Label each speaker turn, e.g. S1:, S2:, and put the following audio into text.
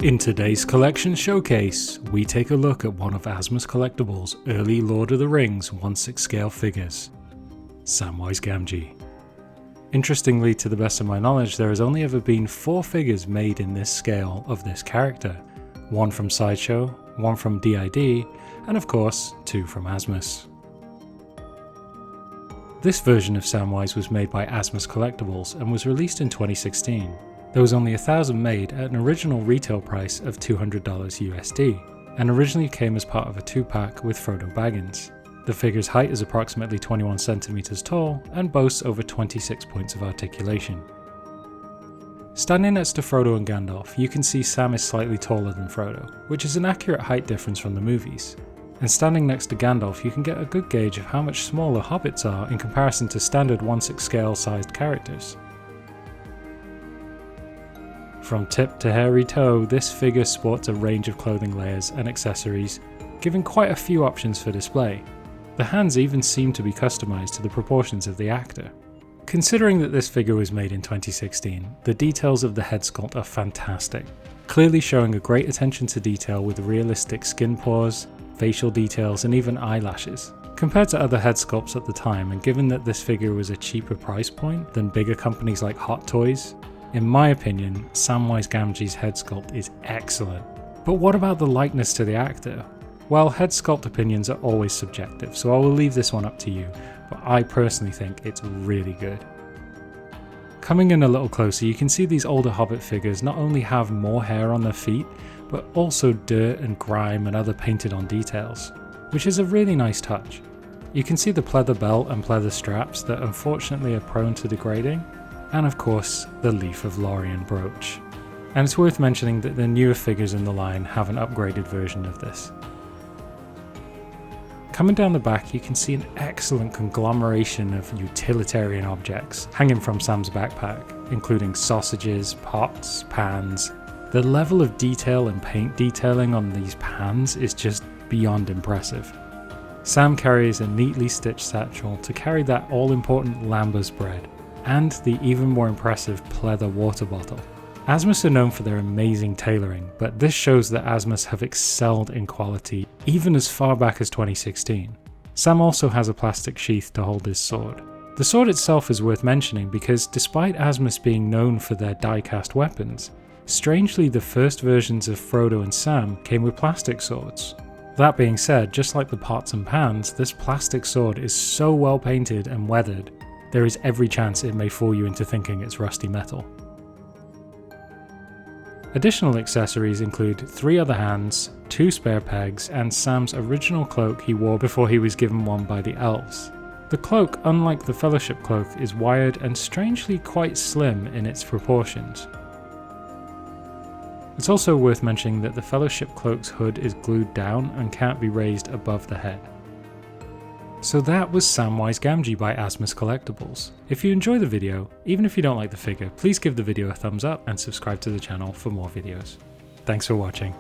S1: In today's collection showcase, we take a look at one of Asmus Collectibles' early Lord of the Rings 1/6 scale figures, Samwise Gamgee. Interestingly, to the best of my knowledge, there has only ever been 4 figures made in this scale of this character, one from Sideshow, one from DID, and of course, 2 from Asmus. This version of Samwise was made by Asmus Collectibles and was released in 2016. There was only 1,000 made at an original retail price of $200 USD, and originally came as part of a 2-pack with Frodo Baggins. The figure's height is approximately 21 centimeters tall and boasts over 26 points of articulation. Standing next to Frodo and Gandalf, you can see Sam is slightly taller than Frodo, which is an accurate height difference from the movies. And standing next to Gandalf, you can get a good gauge of how much smaller hobbits are in comparison to standard 1/6 scale sized characters. From tip to hairy toe, this figure sports a range of clothing layers and accessories, giving quite a few options for display. The hands even seem to be customized to the proportions of the actor. Considering that this figure was made in 2016, the details of the head sculpt are fantastic, clearly showing a great attention to detail with realistic skin pores, facial details and even eyelashes. Compared to other head sculpts at the time, and given that this figure was a cheaper price point than bigger companies like Hot Toys, in my opinion, Samwise Gamgee's head sculpt is excellent. But what about the likeness to the actor? Well, head sculpt opinions are always subjective, so I will leave this one up to you, but I personally think it's really good. Coming in a little closer, you can see these older Hobbit figures not only have more hair on their feet, but also dirt and grime and other painted on details, which is a really nice touch. You can see the pleather belt and pleather straps that unfortunately are prone to degrading, and of course the Leaf of Lorien brooch. And it's worth mentioning that the newer figures in the line have an upgraded version of this. Coming down the back, you can see an excellent conglomeration of utilitarian objects hanging from Sam's backpack, including sausages, pots, pans. The level of detail and paint detailing on these pans is just beyond impressive. Sam carries a neatly stitched satchel to carry that all-important lambas bread, and the even more impressive pleather water bottle. Asmus are known for their amazing tailoring, but this shows that Asmus have excelled in quality even as far back as 2016. Sam also has a plastic sheath to hold his sword. The sword itself is worth mentioning because despite Asmus being known for their die-cast weapons, strangely the first versions of Frodo and Sam came with plastic swords. That being said, just like the pots and pans, this plastic sword is so well painted and weathered, there is every chance it may fool you into thinking it's rusty metal. Additional accessories include 3 other hands, 2 spare pegs, and Sam's original cloak he wore before he was given one by the elves. The cloak, unlike the Fellowship cloak, is wired and strangely quite slim in its proportions. It's also worth mentioning that the Fellowship cloak's hood is glued down and can't be raised above the head. So that was Samwise Gamgee by Asmus Collectibles. If you enjoy the video, even if you don't like the figure, please give the video a thumbs up and subscribe to the channel for more videos. Thanks for watching.